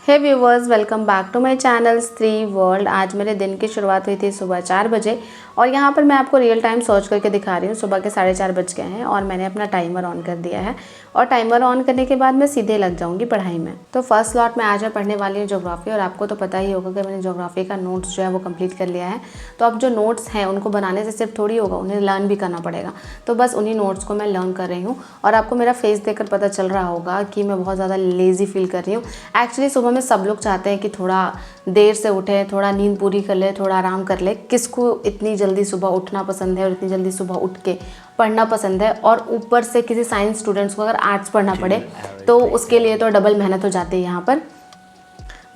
Hey viewers, welcome back to my channel Stree world. आज मेरे दिन की शुरुआत हुई थी सुबह 4 बजे और यहाँ पर मैं आपको रियल टाइम सर्च करके दिखा रही हूँ। सुबह के 4:30 बज गए हैं और मैंने अपना टाइमर ऑन कर दिया है और टाइमर ऑन करने के बाद मैं सीधे लग जाऊँगी पढ़ाई में। तो फर्स्ट स्लॉट में आज मैं पढ़ने वाली हूँ ज्योग्राफी और आपको तो पता ही होगा कि मैंने ज्योग्राफी का नोट्स जो है वो कंप्लीट कर लिया है। तो अब जो नोट्स हैं उनको बनाने से सिर्फ थोड़ी होगा, उन्हें लर्न भी करना पड़ेगा। तो बस उन्हीं नोट्स को मैं लर्न कर रही हूँ और आपको मेरा फेस देखकर पता चल रहा होगा कि मैं बहुत ज़्यादा लेज़ी फील कर रही हूँ। एक्चुअली सुबह में सब लोग चाहते हैं कि थोड़ा देर से उठे, थोड़ा नींद पूरी कर ले, थोड़ा आराम कर ले। किसको इतनी जल्दी सुबह उठना पसंद है और इतनी जल्दी सुबह उठ के पढ़ना पसंद है। और ऊपर से किसी साइंस स्टूडेंट्स को अगर आर्ट्स पढ़ना पड़े तो उसके लिए तो डबल मेहनत हो जाती है यहाँ पर।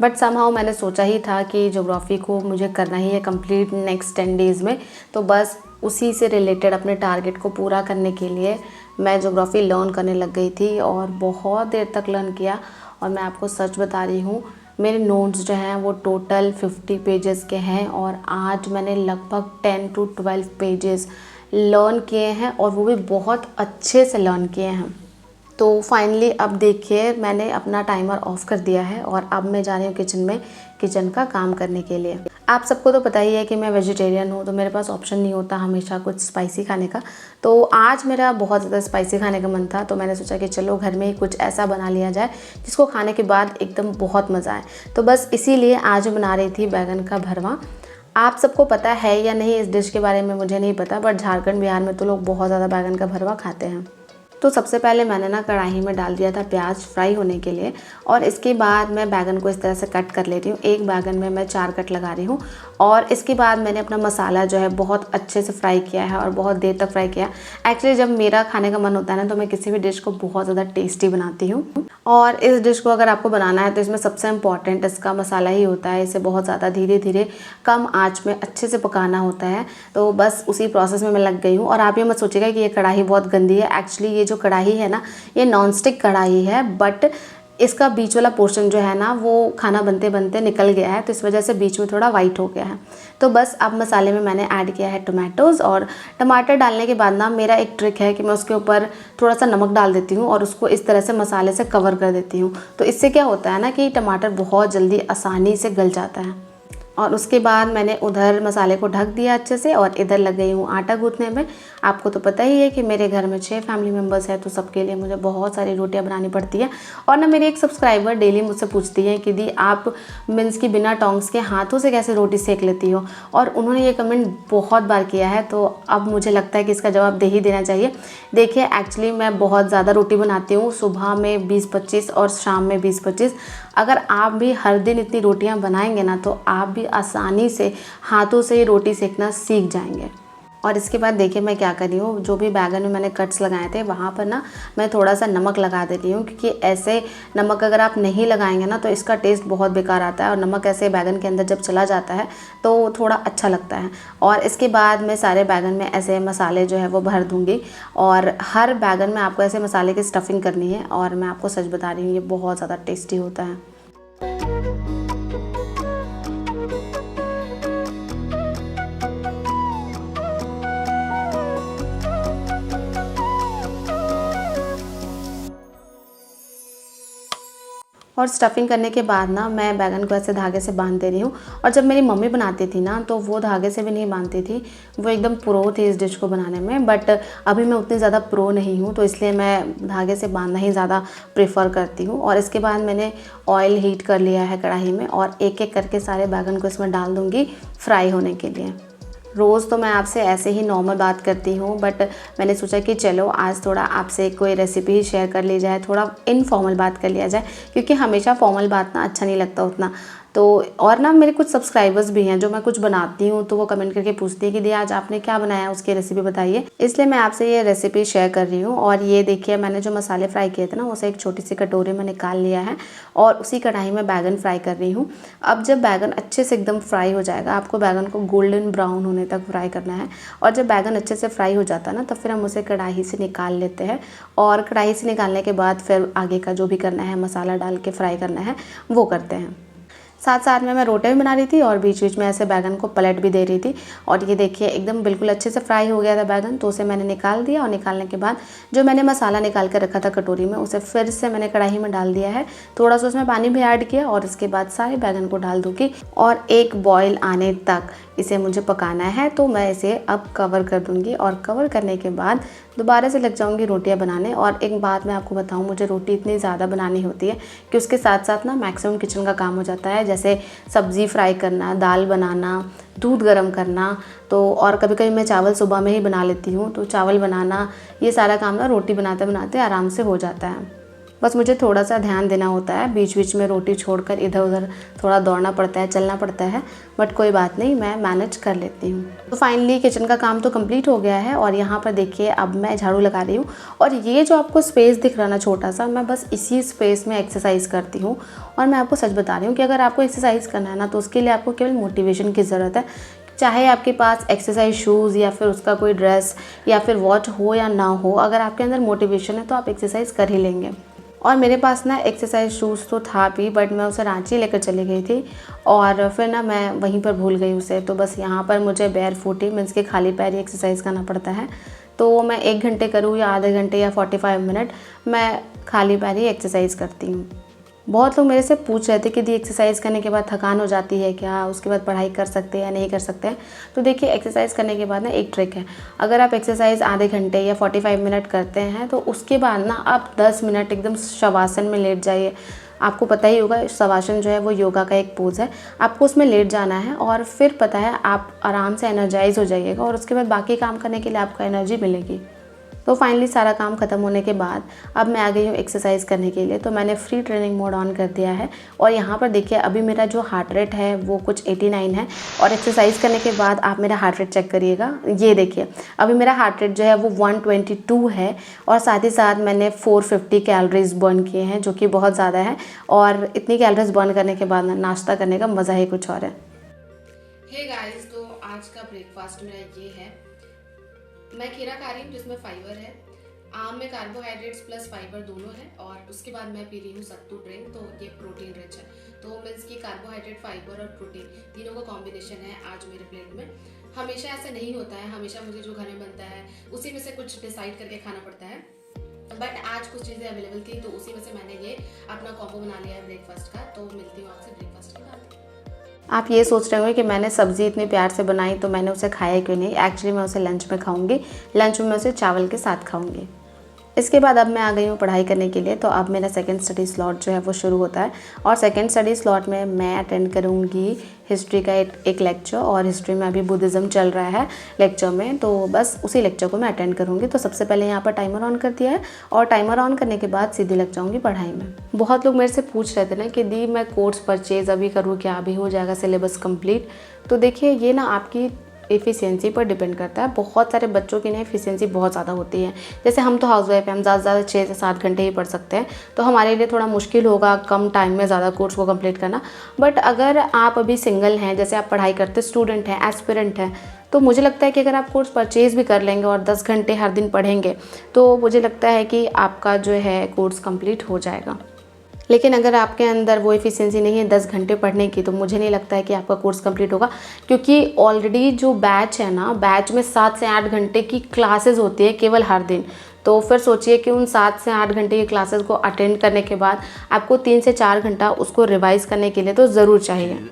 बट समहाउ मैंने सोचा ही था कि ज्योग्राफी को मुझे करना ही है कंप्लीट नेक्स्ट 10 डेज़ में। तो बस उसी से रिलेटेड अपने टारगेट को पूरा करने के लिए मैं ज्योग्राफी लर्न करने लग गई थी और बहुत देर तक लर्न किया। और मैं आपको सच बता रही हूँ, मेरे नोट्स जो हैं वो टोटल 50 पेजेस के हैं और आज मैंने लगभग 10 to 12 पेजेस लर्न किए हैं और वो भी बहुत अच्छे से लर्न किए हैं। तो फाइनली अब देखिए, मैंने अपना टाइमर ऑफ कर दिया है और अब मैं जा रही हूँ किचन का काम करने के लिए। आप सबको तो पता ही है कि मैं वेजिटेरियन हूँ, तो मेरे पास ऑप्शन नहीं होता हमेशा कुछ स्पाइसी खाने का। तो आज मेरा बहुत ज़्यादा स्पाइसी खाने का मन था, तो मैंने सोचा कि चलो घर में ही कुछ ऐसा बना लिया जाए जिसको खाने के बाद एकदम बहुत मज़ा आए। तो बस इसीलिए आज बना रही थी बैगन का भरवा। आप सबको पता है या नहीं इस डिश के बारे में मुझे नहीं पता, बट झारखंड बिहार में तो लोग बहुत ज़्यादा बैगन का भरवा खाते हैं। तो सबसे पहले मैंने ना कढ़ाई में डाल दिया था प्याज फ्राई होने के लिए और इसके बाद मैं बैगन को इस तरह से कट कर लेती हूँ। एक बैगन में मैं 4 कट लगा रही हूँ और इसके बाद मैंने अपना मसाला जो है बहुत अच्छे से फ्राई किया है और बहुत देर तक फ्राई किया। एक्चुअली जब मेरा खाने का मन होता है ना तो मैं किसी भी डिश को बहुत ज़्यादा टेस्टी बनाती हूँ और इस डिश को अगर आपको बनाना है तो इसमें सबसे इम्पॉर्टेंट इसका मसाला ही होता है। इसे बहुत ज़्यादा धीरे धीरे कम आँच में अच्छे से पकाना होता है। तो बस उसी प्रोसेस में मैं लग गई हूँ। और आप ये मत सोचिएगा कि ये कढ़ाई बहुत गंदी है। एक्चुअली ये जो कढ़ाई है ना, ये नॉन स्टिक कढ़ाई है, बट इसका बीच वाला पोर्शन जो है ना वो खाना बनते बनते निकल गया है, तो इस वजह से बीच में थोड़ा वाइट हो गया है। तो बस अब मसाले में मैंने ऐड किया है टोमेटोज़ और टमाटर डालने के बाद ना मेरा एक ट्रिक है कि मैं उसके ऊपर थोड़ा सा नमक डाल देती हूँ और उसको इस तरह से मसाले से कवर कर देती हूँ। तो इससे क्या होता है ना कि टमाटर बहुत जल्दी आसानी से गल जाता है। और उसके बाद मैंने उधर मसाले को ढक दिया अच्छे से और इधर लग गई हूँ आटा गूँथने में। आपको तो पता ही है कि मेरे घर में 6 फैमिली मेम्बर्स हैं, तो सबके लिए मुझे बहुत सारी रोटियाँ बनानी पड़ती है। और ना मेरी एक सब्सक्राइबर डेली मुझसे पूछती है कि दी आप मीन्स की बिना टोंग्स के हाथों से कैसे रोटी सेक लेती हो, और उन्होंने ये कमेंट बहुत बार किया है। तो अब मुझे लगता है कि इसका जवाब दे ही देना चाहिए। देखिए, एक्चुअली मैं बहुत ज़्यादा रोटी बनाती हूँ, सुबह में 20-25 और शाम में 20-25। अगर आप भी हर दिन इतनी रोटियां बनाएंगे ना तो आप भी आसानी से हाथों से ही रोटी सेकना सीख जाएंगे। और इसके बाद देखिए मैं क्या कर रही हूँ, जो भी बैगन में मैंने कट्स लगाए थे वहाँ पर ना मैं थोड़ा सा नमक लगा देती हूँ, क्योंकि ऐसे नमक अगर आप नहीं लगाएंगे ना तो इसका टेस्ट बहुत बेकार आता है और नमक ऐसे बैगन के अंदर जब चला जाता है तो थोड़ा अच्छा लगता है। और इसके बाद मैं सारे बैगन में ऐसे मसाले जो है वो भर दूँगी और हर बैगन में आपको ऐसे मसाले की स्टफिंग करनी है। और मैं आपको सच बता रही हूँ, ये बहुत ज़्यादा टेस्टी होता है। और स्टफिंग करने के बाद ना मैं बैगन को ऐसे धागे से बांध दे रही हूँ। और जब मेरी मम्मी बनाती थी ना तो वो धागे से भी नहीं बांधती थी, वो एकदम प्रो थी इस डिश को बनाने में। बट अभी मैं उतनी ज़्यादा प्रो नहीं हूँ, तो इसलिए मैं धागे से बांधना ही ज़्यादा प्रेफर करती हूँ। और इसके बाद मैंने ऑयल हीट कर लिया है कढ़ाई में और एक एक करके सारे बैगन को इसमें डाल दूँगी फ्राई होने के लिए। रोज़ तो मैं आपसे ऐसे ही नॉर्मल बात करती हूँ, बट मैंने सोचा कि चलो आज थोड़ा आपसे कोई रेसिपी ही शेयर कर ली जाए, थोड़ा इनफॉर्मल बात कर लिया जाए, क्योंकि हमेशा फॉर्मल बात ना अच्छा नहीं लगता उतना। तो और ना मेरे कुछ सब्सक्राइबर्स भी हैं जो मैं कुछ बनाती हूँ तो वो कमेंट करके पूछती है कि दी आज आपने क्या बनाया, उसकी रेसिपी बताइए। इसलिए मैं आपसे ये रेसिपी शेयर कर रही हूँ। और ये देखिए, मैंने जो मसाले फ्राई किए थे ना उसे एक छोटी सी कटोरी में निकाल लिया है और उसी कढ़ाई में बैगन फ्राई कर रही हूँ। अब जब बैगन अच्छे से एकदम फ्राई हो जाएगा, आपको बैगन को गोल्डन ब्राउन होने तक फ्राई करना है। और जब बैगन अच्छे से फ्राई हो जाता है ना तो फिर हम उसे कढ़ाई से निकाल लेते हैं। और कढ़ाई से निकालने के बाद फिर आगे का जो भी करना है, मसाला डाल के फ्राई करना है, वो करते हैं। साथ साथ में मैं रोटी भी बना रही थी और बीच बीच में ऐसे बैगन को पलट भी दे रही थी। और ये देखिए एकदम बिल्कुल अच्छे से फ्राई हो गया था बैगन, तो उसे मैंने निकाल दिया। और निकालने के बाद जो मैंने मसाला निकाल कर रखा था कटोरी में, उसे फिर से मैंने कढ़ाई में डाल दिया है। थोड़ा सा उसमें पानी भी ऐड किया और इसके बाद सारे बैगन को डाल दूँगी और एक बॉयल आने तक इसे मुझे पकाना है। तो मैं इसे अब कवर कर दूँगी और कवर करने के बाद दोबारा से लग जाऊँगी रोटियाँ बनाने। और एक बात मैं आपको बताऊँ, मुझे रोटी इतनी ज़्यादा बनानी होती है कि उसके साथ साथ ना मैक्सिमम किचन का काम हो जाता है, जैसे सब्ज़ी फ्राई करना, दाल बनाना, दूध गर्म करना। तो और कभी कभी मैं चावल सुबह में ही बना लेती हूँ, तो चावल बनाना, ये सारा काम ना रोटी बनाते बनाते आराम से हो जाता है। बस मुझे थोड़ा सा ध्यान देना होता है, बीच बीच में रोटी छोड़कर इधर उधर थोड़ा दौड़ना पड़ता है, चलना पड़ता है, बट कोई बात नहीं, मैं मैनेज कर लेती हूँ। तो फाइनली किचन का काम तो कंप्लीट हो गया है और यहाँ पर देखिए अब मैं झाड़ू लगा रही हूँ। और ये जो आपको स्पेस दिख रहा है ना छोटा सा, मैं बस इसी स्पेस में एक्सरसाइज करती हूँ। और मैं आपको सच बता रही हूँ कि अगर आपको एक्सरसाइज करना है ना, तो उसके लिए आपको केवल मोटिवेशन की ज़रूरत है। चाहे आपके पास एक्सरसाइज शूज़ या फिर उसका कोई ड्रेस या फिर वॉच हो या ना हो, अगर आपके अंदर मोटिवेशन है तो आप एक्सरसाइज कर ही लेंगे। और मेरे पास ना एक्सरसाइज शूज़ तो था भी, बट मैं उसे रांची लेकर चली गई थी और फिर ना मैं वहीं पर भूल गई उसे। तो बस यहाँ पर मुझे बेयर फुट ही मीन्स के खाली पैर ही एक्सरसाइज करना पड़ता है। तो मैं 1 घंटे करूँ या आधे घंटे या 45 मिनट, मैं खाली पैर ही एक्सरसाइज करती हूँ। बहुत लोग मेरे से पूछ रहे थे कि दी एक्सरसाइज करने के बाद थकान हो जाती है क्या, उसके बाद पढ़ाई कर सकते हैं या नहीं कर सकते हैं। तो देखिए एक्सरसाइज करने के बाद ना एक ट्रिक है, अगर आप एक्सरसाइज आधे घंटे या 45 मिनट करते हैं तो उसके बाद ना आप 10 मिनट एकदम शवासन में लेट जाइए। आपको पता ही होगा शवासन जो है वो योगा का एक पोज है, आपको उसमें लेट जाना है और फिर पता है आप आराम से एनर्जाइज हो जाइएगा और उसके बाद बाकी काम करने के लिए आपको एनर्जी मिलेगी। तो फाइनली सारा काम ख़त्म होने के बाद अब मैं आ गई हूँ एक्सरसाइज करने के लिए। तो मैंने फ्री ट्रेनिंग मोड ऑन कर दिया है और यहाँ पर देखिए अभी मेरा जो हार्ट रेट है वो कुछ 89 है। और एक्सरसाइज करने के बाद आप मेरा हार्ट रेट चेक करिएगा, ये देखिए अभी मेरा हार्ट रेट जो है वो 122 है। और साथ ही साथ मैंने 450 कैलोरीज बर्न किए हैं, जो कि बहुत ज़्यादा है। और इतनी कैलोरीज बर्न करने के बाद नाश्ता करने का मज़ा ही कुछ और है। हे गाइस, तो आज का ब्रेकफास्ट मेरा ये है। मैं खीरा खा रही हूँ जिसमें फाइबर है। आम में कार्बोहाइड्रेट्स प्लस फाइबर दोनों है। और उसके बाद मैं पी रही हूँ सत्तू ड्रिंक, तो ये प्रोटीन रिच है। तो मीन्स की कार्बोहाइड्रेट, फाइबर और प्रोटीन तीनों का कॉम्बिनेशन है आज मेरे प्लेट में। हमेशा ऐसा नहीं होता है, हमेशा मुझे जो घर में बनता है उसी में से कुछ डिसाइड करके खाना पड़ता है, बट आज कुछ चीज़ें अवेलेबल थी तो उसी में से मैंने ये अपना कॉम्बो बना लिया है ब्रेकफास्ट का। तो मिलती हूँ आपसे ब्रेकफास्ट के बाद। आप ये सोच रहे होंगे कि मैंने सब्ज़ी इतने प्यार से बनाई तो मैंने उसे खाया क्यों नहीं। एक्चुअली मैं उसे लंच में खाऊंगी, लंच में मैं उसे चावल के साथ खाऊंगी। इसके बाद अब मैं आ गई हूँ पढ़ाई करने के लिए। तो अब मेरा सेकंड स्टडी स्लॉट जो है वो शुरू होता है और सेकंड स्टडी स्लॉट में मैं अटेंड करूँगी हिस्ट्री का एक लेक्चर। और हिस्ट्री में अभी बुद्धिज़्म चल रहा है लेक्चर में, तो बस उसी लेक्चर को मैं अटेंड करूँगी। तो सबसे पहले यहाँ पर टाइमर ऑन कर दिया है और टाइमर ऑन करने के बाद सीधे लग जाऊँगी पढ़ाई में। बहुत लोग मेरे से पूछ रहे थे ना कि दी मैं कोर्स परचेज़ अभी करूँ क्या, अभी हो जाएगा सिलेबस कंप्लीट। तो देखिए ये ना आपकी एफिशिएंसी पर डिपेंड करता है। बहुत सारे बच्चों की ना एफिशिएंसी बहुत ज़्यादा होती है। जैसे हम तो हाउसवाइफ हैं, हम ज़्यादा से ज़्यादा 6 से 7 घंटे ही पढ़ सकते हैं, तो हमारे लिए थोड़ा मुश्किल होगा कम टाइम में ज़्यादा कोर्स को कंप्लीट करना। बट अगर आप अभी सिंगल हैं, जैसे आप पढ़ाई करते स्टूडेंट हैं, एस्पिरेंट हैं, तो मुझे लगता है कि अगर आप कोर्स परचेज़ भी कर लेंगे और 10 घंटे हर दिन पढ़ेंगे तो मुझे लगता है कि आपका जो है कोर्स कंप्लीट हो जाएगा। लेकिन अगर आपके अंदर वो एफिशिएंसी नहीं है 10 घंटे पढ़ने की, तो मुझे नहीं लगता है कि आपका कोर्स कंप्लीट होगा। क्योंकि ऑलरेडी जो बैच है ना, बैच में 7 से 8 घंटे की क्लासेस होती है केवल हर दिन। तो फिर सोचिए कि उन 7 से 8 घंटे की क्लासेस को अटेंड करने के बाद आपको 3 से 4 घंटा उसको रिवाइज़ करने के लिए तो ज़रूर चाहिए।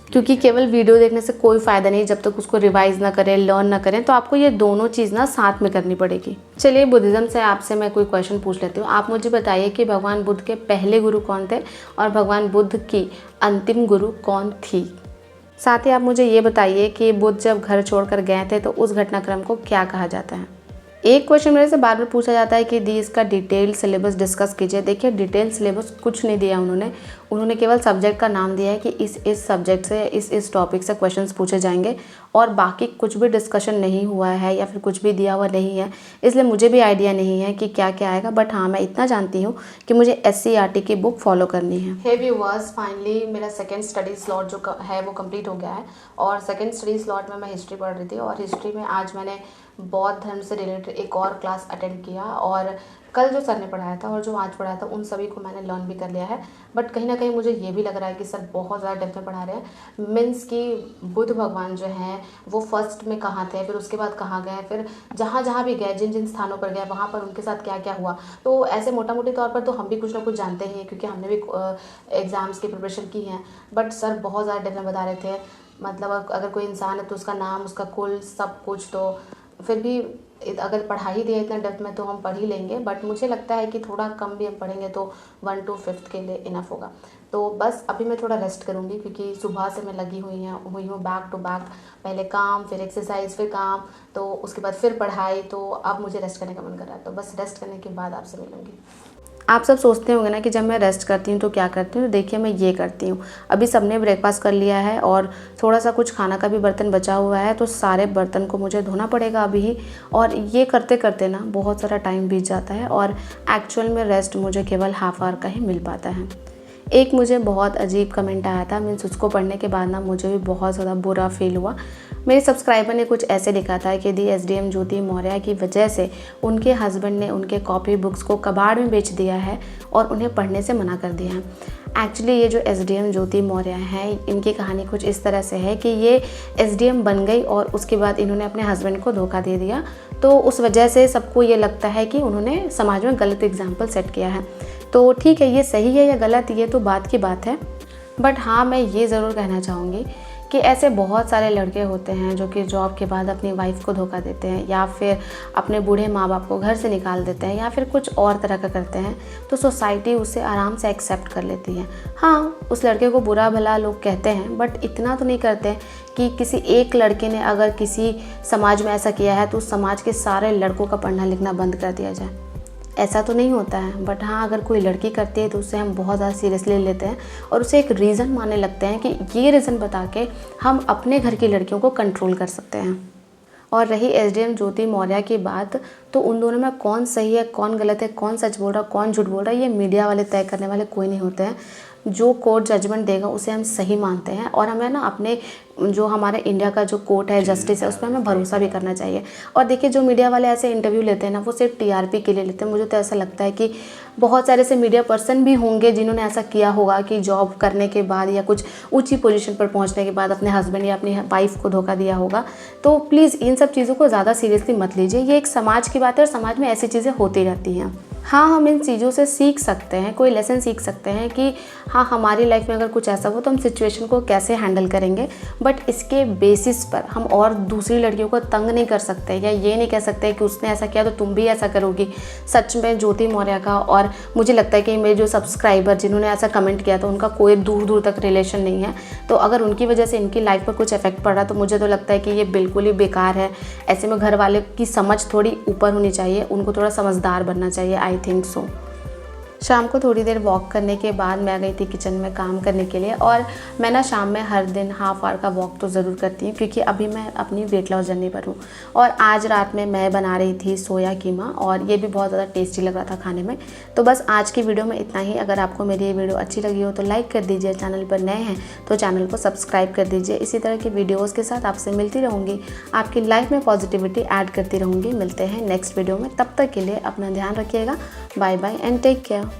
क्योंकि केवल वीडियो देखने से कोई फ़ायदा नहीं, जब तक उसको रिवाइज़ ना करें, लर्न ना करें। तो आपको ये दोनों चीज़ ना साथ में करनी पड़ेगी। चलिए बुद्धिज़्म से आपसे मैं कोई क्वेश्चन पूछ लेती हूँ। आप मुझे बताइए कि भगवान बुद्ध के पहले गुरु कौन थे और भगवान बुद्ध की अंतिम गुरु कौन थी। साथ ही आप मुझे ये बताइए कि बुद्ध जब घर छोड़कर गए थे तो उस घटनाक्रम को क्या कहा जाता है। एक क्वेश्चन मेरे से बार बार पूछा जाता है कि दी इसका डिटेल सिलेबस डिस्कस कीजिए। देखिए डिटेल सिलेबस कुछ नहीं दिया उन्होंने केवल सब्जेक्ट का नाम दिया है कि इस सब्जेक्ट से इस टॉपिक से क्वेश्चंस पूछे जाएंगे और बाकी कुछ भी डिस्कशन नहीं हुआ है या फिर कुछ भी दिया हुआ नहीं है। इसलिए मुझे भी आइडिया नहीं है कि क्या क्या आएगा, बट हाँ मैं इतना जानती हूँ कि मुझे SCERT की बुक फॉलो करनी है। हे व्यूअर्स, फाइनली मेरा सेकेंड स्टडी स्लॉट जो है वो कंप्लीट हो गया है और सेकेंड स्टडी स्लॉट में मैं हिस्ट्री पढ़ रही थी और हिस्ट्री में आज मैंने बौद्ध धर्म से रिलेटेड एक और क्लास अटेंड किया और कल जो सर ने पढ़ाया था और जो आज पढ़ाया था उन सभी को मैंने लर्न भी कर लिया है। बट कहीं ना कहीं मुझे ये भी लग रहा है कि सर बहुत ज़्यादा डेप्थ में पढ़ा रहे हैं। मीन्स कि बुद्ध भगवान जो हैं वो फर्स्ट में कहाँ थे, फिर उसके बाद कहाँ गए, फिर जहाँ जहाँ भी गए, जिन जिन स्थानों पर गए वहाँ पर उनके साथ क्या क्या हुआ। तो ऐसे मोटा मोटी तौर पर तो हम भी कुछ ना कुछ जानते ही हैं, क्योंकि हमने भी एग्ज़ाम्स की प्रिपरेशन की हैं। बट सर बहुत ज़्यादा डेप्थ में बता रहे थे। मतलब अगर कोई इंसान है तो उसका नाम, उसका कुल, सब कुछ। तो फिर भी अगर पढ़ा ही दिया इतना डेप्थ में तो हम पढ़ ही लेंगे। बट मुझे लगता है कि थोड़ा कम भी हम पढ़ेंगे तो 1 to 5th के लिए इनफ होगा। तो बस अभी मैं थोड़ा रेस्ट करूँगी, क्योंकि सुबह से मैं लगी हुई हूँ बैक टू बैक। पहले काम, फिर एक्सरसाइज, फिर काम, तो उसके बाद फिर पढ़ाई। तो अब मुझे रेस्ट करने का मन कर रहा है। तो बस रेस्ट करने के बाद आपसे मिलूँगी। आप सब सोचते होंगे ना कि जब मैं रेस्ट करती हूँ तो क्या करती हूँ। तो देखिए मैं ये करती हूँ। अभी सबने ब्रेकफास्ट कर लिया है और थोड़ा सा कुछ खाना का भी बर्तन बचा हुआ है, तो सारे बर्तन को मुझे धोना पड़ेगा अभी ही। और ये करते करते ना बहुत सारा टाइम बीत जाता है और एक्चुअल में रेस्ट मुझे केवल हाफ आवर का ही मिल पाता है। एक मुझे बहुत अजीब कमेंट आया था, मीन्स उसको पढ़ने के बाद ना मुझे भी बहुत ज़्यादा बुरा फील हुआ। मेरे सब्सक्राइबर ने कुछ ऐसे लिखा था कि दी एसडीएम ज्योति मौर्य की वजह से उनके हस्बैंड ने उनके कॉपी बुक्स को कबाड़ में बेच दिया है और उन्हें पढ़ने से मना कर दिया है। एक्चुअली ये जो एसडीएम ज्योति मौर्य हैं, इनकी कहानी कुछ इस तरह से है कि ये एसडीएम बन गई और उसके बाद इन्होंने अपने हस्बैंड को धोखा दे दिया। तो उस वजह से सबको ये लगता है कि उन्होंने समाज में गलत एग्जाम्पल सेट किया है। तो ठीक है, ये सही है या गलत, ये तो बात की बात है। बट हाँ, मैं ये ज़रूर कहना चाहूँगी कि ऐसे बहुत सारे लड़के होते हैं जो कि जॉब के बाद अपनी वाइफ को धोखा देते हैं, या फिर अपने बूढ़े माँ बाप को घर से निकाल देते हैं, या फिर कुछ और तरह का करते हैं। तो सोसाइटी उसे आराम से एक्सेप्ट कर लेती है। हाँ, उस लड़के को बुरा भला लोग कहते हैं, बट इतना तो नहीं करते कि किसी एक लड़के ने अगर किसी समाज में ऐसा किया है तो उस समाज के सारे लड़कों का पढ़ना लिखना बंद कर दिया जाए। ऐसा तो नहीं होता है। बट हाँ, अगर कोई लड़की करती है तो उसे हम बहुत ज़्यादा सीरियसली लेते हैं और उसे एक रीज़न मानने लगते हैं कि ये रीज़न बता के हम अपने घर की लड़कियों को कंट्रोल कर सकते हैं। और रही एसडीएम ज्योति मौर्य की बात, तो उन दोनों में कौन सही है, कौन गलत है, कौन सच बोल रहा है, कौन झूठ बोल रहा है, ये मीडिया वाले तय करने वाले कोई नहीं होते हैं। जो कोर्ट जजमेंट देगा उसे हम सही मानते हैं और हमें ना अपने जो हमारे इंडिया का जो कोर्ट है, जस्टिस है, उस पर हमें भरोसा भी करना चाहिए। और देखिए, जो मीडिया वाले ऐसे इंटरव्यू लेते हैं ना, वो सिर्फ टीआरपी के लिए लेते हैं। मुझे तो ऐसा लगता है कि बहुत सारे ऐसे मीडिया पर्सन भी होंगे जिन्होंने ऐसा किया होगा कि जॉब करने के बाद या कुछ ऊंची पोजीशन पर पहुंचने के बाद अपने हस्बैंड या अपनी वाइफ को धोखा दिया होगा। तो प्लीज़ इन सब चीज़ों को ज़्यादा सीरियसली मत लीजिए। ये एक समाज की बात है और समाज में ऐसी चीज़ें होती रहती हैं। हाँ, हम इन चीज़ों से सीख सकते हैं, कोई लेसन सीख सकते हैं कि हाँ, हमारी लाइफ में अगर कुछ ऐसा हो तो हम सिचुएशन को कैसे हैंडल करेंगे। बट इसके बेसिस पर हम और दूसरी लड़कियों को तंग नहीं कर सकते, या ये नहीं कह सकते कि उसने ऐसा किया तो तुम भी ऐसा करोगी। सच में ज्योति मौर्य का और मुझे लगता है कि मेरे जो सब्सक्राइबर जिन्होंने ऐसा कमेंट किया था उनका कोई दूर दूर तक रिलेशन नहीं है। तो अगर उनकी वजह से इनकी लाइफ पर कुछ इफेक्ट पड़ रहा है तो मुझे तो लगता है कि ये बिल्कुल ही बेकार है। ऐसे में घर वाले की समझ थोड़ी ऊपर होनी चाहिए, उनको थोड़ा समझदार बनना चाहिए। I think so. शाम को थोड़ी देर वॉक करने के बाद मैं गई थी किचन में काम करने के लिए। और मैं ना शाम में हर दिन हाफ आवर का वॉक तो ज़रूर करती हूँ, क्योंकि अभी मैं अपनी वेट लॉस जर्नी पर हूँ। और आज रात में मैं बना रही थी सोया कीमा और ये भी बहुत ज़्यादा टेस्टी लग रहा था खाने में। तो बस आज की वीडियो में इतना ही। अगर आपको मेरी ये वीडियो अच्छी लगी हो तो लाइक कर दीजिए, चैनल पर नए हैं तो चैनल को सब्सक्राइब कर दीजिए। इसी तरह की वीडियोज़ के साथ आपसे मिलती रहूँगी, आपकी लाइफ में पॉजिटिविटी ऐड करती रहूँगी। मिलते हैं नेक्स्ट वीडियो में, तब तक के लिए अपना ध्यान रखिएगा। Bye bye and take care.